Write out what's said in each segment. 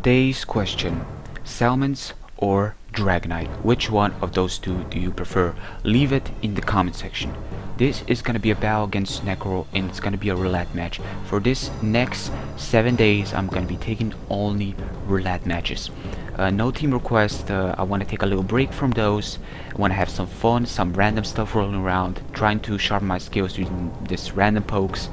Today's question, Salamence or Dragonite? Which one of those two do you prefer? Leave it in the comment section. This is gonna be a battle against Necro and it's gonna be a roulette match. For this next 7 days I'm gonna be taking only roulette matches. No team request, I want to take a little break from those. I want to have some fun, some random stuff rolling around, trying to sharpen my skills using this random pokes.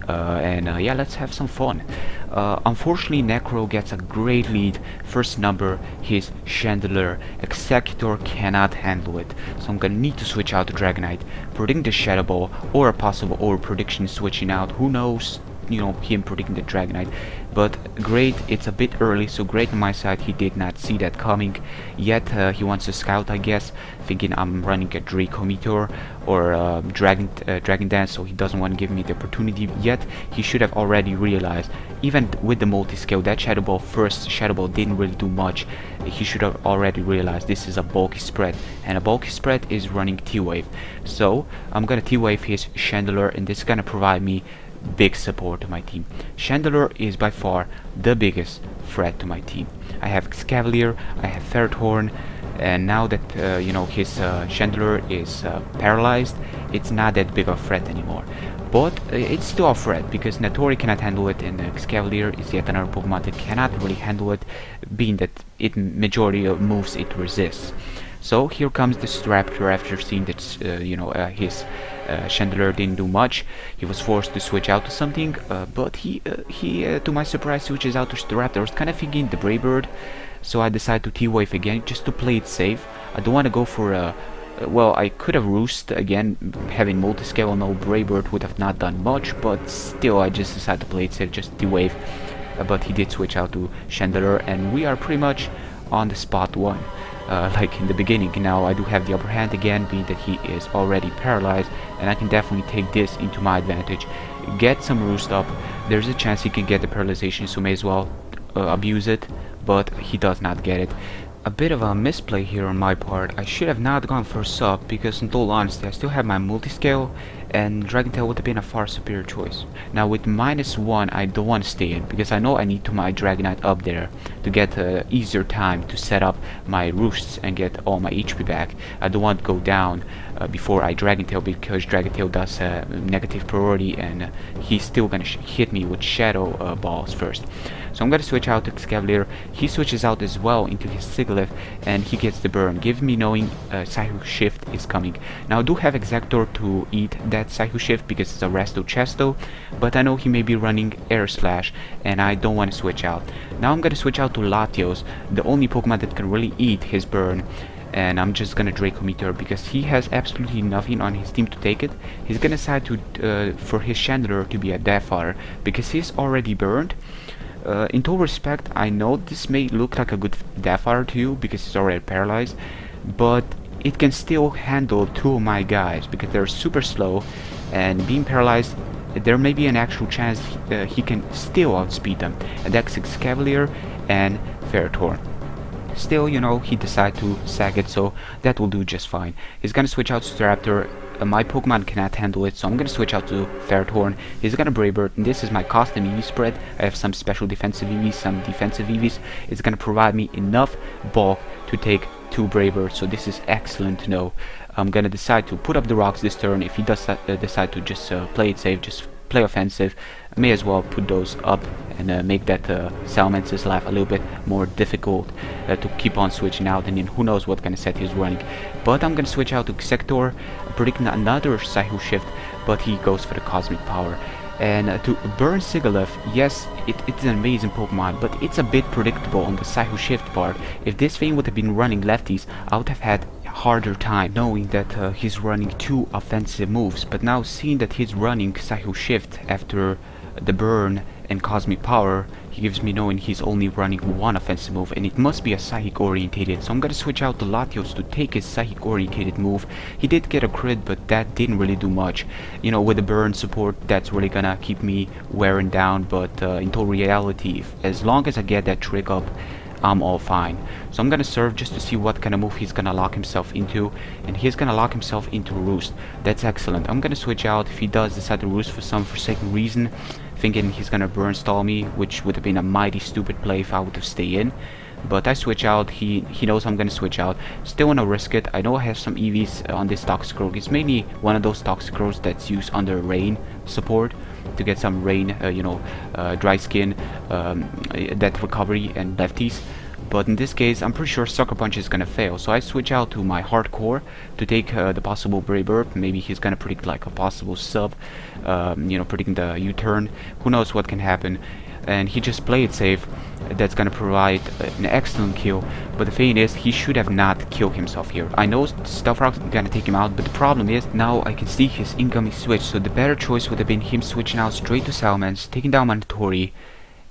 Yeah, let's have some fun. Unfortunately, Necro gets a great lead. First number, his Chandelier. Executor cannot handle it, so I'm gonna need to switch out to Dragonite, predicting the Shadow Ball, or a possible over prediction switching out. Who knows? You know, him predicting the Dragonite. But great, it's a bit early, so great on my side. He did not see that coming. Yet he wants to scout, I guess, thinking I'm running a Draco Meteor or Dragon Dance, so he doesn't want to give me the opportunity. Yet he should have already realized, even with the multi-scale, that first Shadow Ball didn't really do much. He should have already realized this is a bulky spread, and a bulky spread is running T-Wave. So I'm gonna T-Wave his Chandelier, and this is gonna provide me big support to my team. Chandelier is by far the biggest threat to my team. I have Cavalier, I have Ferrothorn, and now that you know, his Chandelier is paralyzed, it's not that big of a threat anymore. But it's still a threat because Natori cannot handle it, and Cavalier is yet another Pokemon that cannot really handle it, being that it majority of moves it resists. So here comes the Raptor after seeing that his Chandelier didn't do much. He was forced to switch out to something, but he to my surprise switches out to Raptor. I was kind of thinking the Brave Bird, so I decided to T-Wave again just to play it safe. I don't want to go for a well, I could have Roost again, having multi-scale. No, Brave Bird would have not done much, but still I just decided to play it safe, just T-Wave. But he did switch out to Chandelier, and we are pretty much on the spot one. Like in the beginning. Now I do have the upper hand again, being that he is already paralyzed, and I can definitely take this into my advantage. Get some Roost up. There's a chance he can get the paralyzation, so may as well abuse it, but he does not get it. A bit of a misplay here on my part. I should have not gone for sub, because in all honesty I still have my multi-scale, and Dragon Tail would have been a far superior choice. Now with -1 I don't want to stay in, because I know I need to my Dragonite up there to get easier time to set up my Roosts and get all my HP back. I don't want to go down before I Dragon Tail, because Dragon Tail does negative priority, and he's still gonna hit me with Shadow Balls first. So I'm gonna switch out to Cavalier. He switches out as well into his Sigilyph, and he gets the burn, giving me knowing Psycho Shift is coming. Now I do have Executor to eat that Psycho Shift because it's a Resto Chesto, but I know he may be running Air Slash, and I don't want to switch out. Now I'm gonna switch out to Latios, the only Pokemon that can really eat his burn. And I'm just gonna Draco Meteor because he has absolutely nothing on his team to take it. He's gonna decide to for his Chandelier to be a Deathfire because he's already burned. In total respect, I know this may look like a good Deathfire to you because he's already paralyzed, but it can still handle two of my guys because they're super slow, and being paralyzed, there may be an actual chance he can still outspeed them, and that's Cavalier and Ferrothorn. Still, you know, he decided to sack it, so that will do just fine. He's gonna switch out to Raptor. My Pokemon cannot handle it, so I'm gonna switch out to Ferrothorn. He's gonna Brave Bird, and this is my custom EV spread. I have some special defensive EVs, some defensive EVs. It's gonna provide me enough bulk to take 2 Brave Birds, so this is excellent to know. I'm gonna decide to put up the rocks this turn. If he does decide to just play it safe, just play offensive, I may as well put those up and make that Salamence's life a little bit more difficult to keep on switching out, and then who knows what kind of set he's running. But I'm gonna switch out to Executor, predicting another Psycho Shift, but he goes for the Cosmic Power. And to burn Sigilyph, yes, it's an amazing Pokemon, but it's a bit predictable on the Psycho Shift part. If this thing would have been running lefties, I would have had harder time knowing that he's running 2 offensive moves, but now seeing that he's running Psycho Shift after the burn and Cosmic Power, he gives me knowing he's only running 1 offensive move, and it must be a Psychic orientated, so I'm gonna switch out to Latios to take his Psychic orientated move. He did get a crit, but that didn't really do much. You know, with the burn support, that's really gonna keep me wearing down, but in total reality, as long as I get that trick up, I'm all fine. So I'm gonna serve just to see what kind of move he's gonna lock himself into, and he's gonna lock himself into Roost. That's excellent. I'm gonna switch out if he does decide to Roost for some forsaken reason. thinking he's gonna burn stall me, which would have been a mighty stupid play if I would have stayed in. But I switch out. He knows I'm gonna switch out. Still wanna risk it. I know I have some EVs on this Toxicroak. It's mainly one of those Toxicroaks that's used under rain support to get some rain, dry skin, death recovery, and lefties. But in this case, I'm pretty sure Sucker Punch is gonna fail, so I switch out to my Hardcore to take the possible Brave Bird. Maybe he's gonna predict like a possible sub, predicting the U-turn. Who knows what can happen? And he just played it safe. That's gonna provide an excellent kill. But the thing is, he should have not killed himself here. I know Stealth Rock's gonna take him out, but the problem is now I can see his incoming switch. So the better choice would have been him switching out straight to Salamence, taking down Mandatori,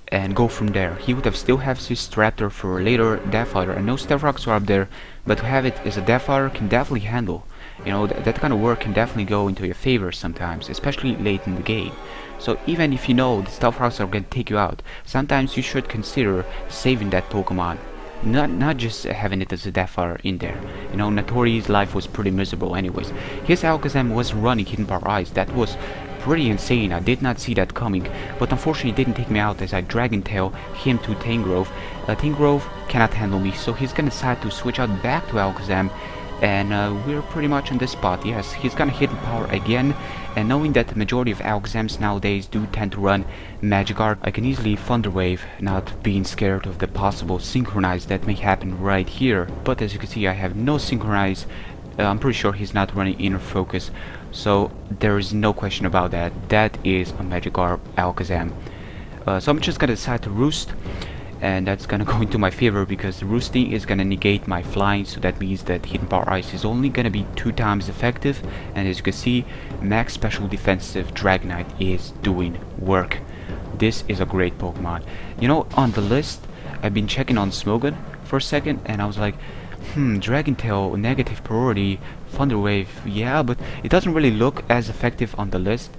and go from there. He would have still have his Raptor for later Deathfighter. I know Stealth Rocks are up there, but to have it as a Deathfighter can definitely handle. You know, that kind of work can definitely go into your favor sometimes, especially late in the game. So even if you know the Stealth Rocks are going to take you out, sometimes you should consider saving that Pokemon. Not just having it as a Deathfighter in there. You know, Natori's life was pretty miserable anyways. His Alakazam was running Hidden Power Ice. That was pretty insane. I did not see that coming, but unfortunately it didn't take me out as I Dragon Tail him to Tangrowth. Tangrowth cannot handle me, so he's gonna decide to switch out back to Alakazam, and we're pretty much on this spot. Yes, he's gonna Hidden Power again, and knowing that the majority of Alakazams nowadays do tend to run Magikarp, I can easily Thunder Wave, not being scared of the possible Synchronize that may happen right here. But as you can see, I have no Synchronize. I'm pretty sure he's not running Inner Focus, so there is no question about that. That is a Magikarp Alakazam. So I'm just gonna decide to Roost, and that's gonna go into my favor because roosting is gonna negate my flying, so that means that Hidden Power Ice is only gonna be 2 times effective. And as you can see, max special defensive Dragonite is doing work. This is a great Pokemon. You know, on the list I've been checking on Smogon for a second, and I was like, Dragon Tail, negative priority, Thunder Wave, yeah, but it doesn't really look as effective on the list.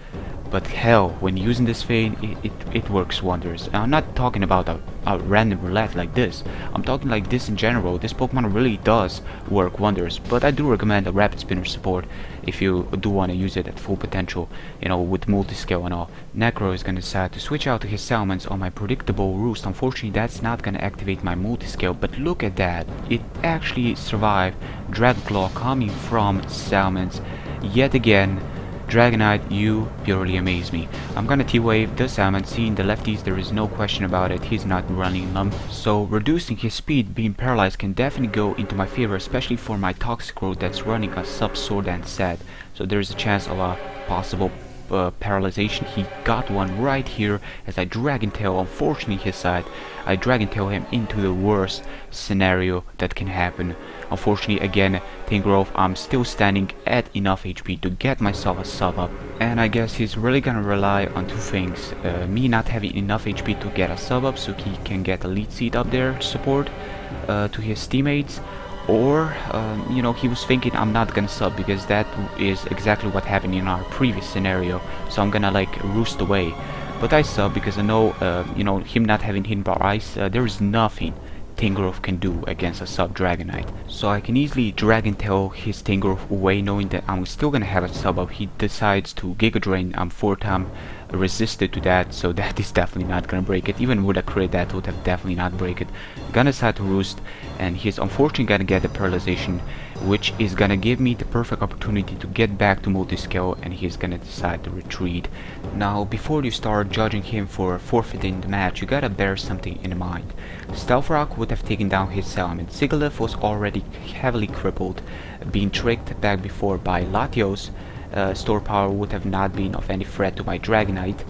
But hell, when using this thing, it works wonders. And I'm not talking about a random roulette like this. I'm talking like this in general. This Pokemon really does work wonders. But I do recommend a Rapid Spinner support if you do want to use it at full potential, you know, with multi-scale and all. Necro is going to decide to switch out to his Salamence on my predictable Roost. Unfortunately, that's not going to activate my multi-scale. But look at that. It actually survived Dragon Claw coming from Salamence yet again. Dragonite, you purely amaze me. I'm gonna T-Wave the Salamence. Seeing the lefties, there is no question about it. He's not running them. So reducing his speed, being paralyzed, can definitely go into my favor, especially for my Toxicroak that's running a Sub-Sword and Set. So there's a chance of a possible paralyzation. He got one right here as I Dragon Tail. Unfortunately his side, I Dragon Tail him into the worst scenario that can happen. Unfortunately again, Tangrowth, I'm still standing at enough HP to get myself a sub up, and I guess he's really gonna rely on 2 things. Me not having enough HP to get a sub up so he can get a lead seat up there support to his teammates, or you know, he was thinking I'm not gonna sub because that is exactly what happened in our previous scenario, so I'm gonna like roost away. But I sub because I know you know, him not having Hidden Power Ice, there is nothing Tangrowth can do against a sub Dragonite. So I can easily Dragon Tail his Tangrowth away, knowing that I'm still gonna have a sub up. He decides to Giga Drain. I'm 4-time resisted to that, so that is definitely not gonna break it. Even with a crit, that would have definitely not break it. Gonna decide to Roost, and he's unfortunately gonna get the paralyzation, which is gonna give me the perfect opportunity to get back to multi-scale, and he's gonna decide to retreat. Now, before you start judging him for forfeiting the match, you gotta bear something in mind. Stealth Rock would have taken down his Salamence. Sigilyph was already heavily crippled, being tricked back before by Latios. Store Power would have not been of any threat to my Dragonite.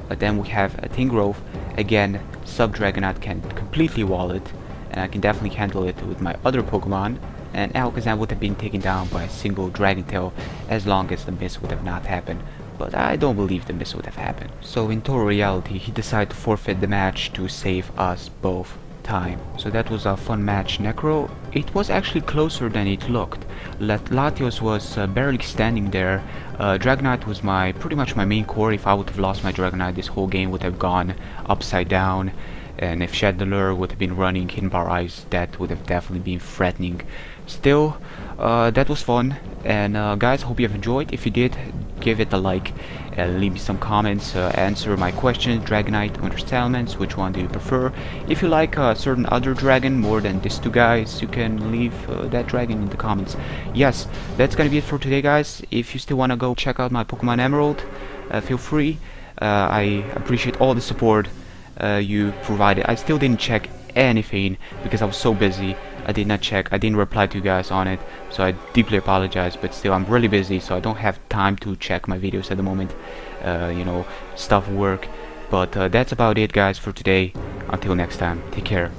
Then we have a Tangrowth. Again, Sub Dragonite can completely wall it, and I can definitely handle it with my other Pokemon. And Alakazam would have been taken down by a single Dragon Tail as long as the miss would have not happened. But I don't believe the miss would have happened. So in total reality, he decided to forfeit the match to save us both time. So that was a fun match. Necro, it was actually closer than it looked. Latios was barely standing there. Dragonite was pretty much my main core. If I would have lost my Dragonite, this whole game would have gone upside down. and if Chandler would have been running Hidden Bar Eyes, that would have definitely been threatening. Still, that was fun, and guys, hope you have enjoyed. If you did, give it a like, leave me some comments, answer my questions. Dragonite or Salamence, which one do you prefer? If you like a certain other dragon more than these two guys, you can leave that dragon in the comments. Yes, that's gonna be it for today, guys. If you still wanna go check out my Pokemon Emerald, feel free. I appreciate all the support you provided. I still didn't check anything because I was so busy. I did not check, I didn't reply to you guys on it, so I deeply apologize, but still I'm really busy, so I don't have time to check my videos at the moment. You know, stuff, work. But that's about it, guys, for today. Until next time, take care.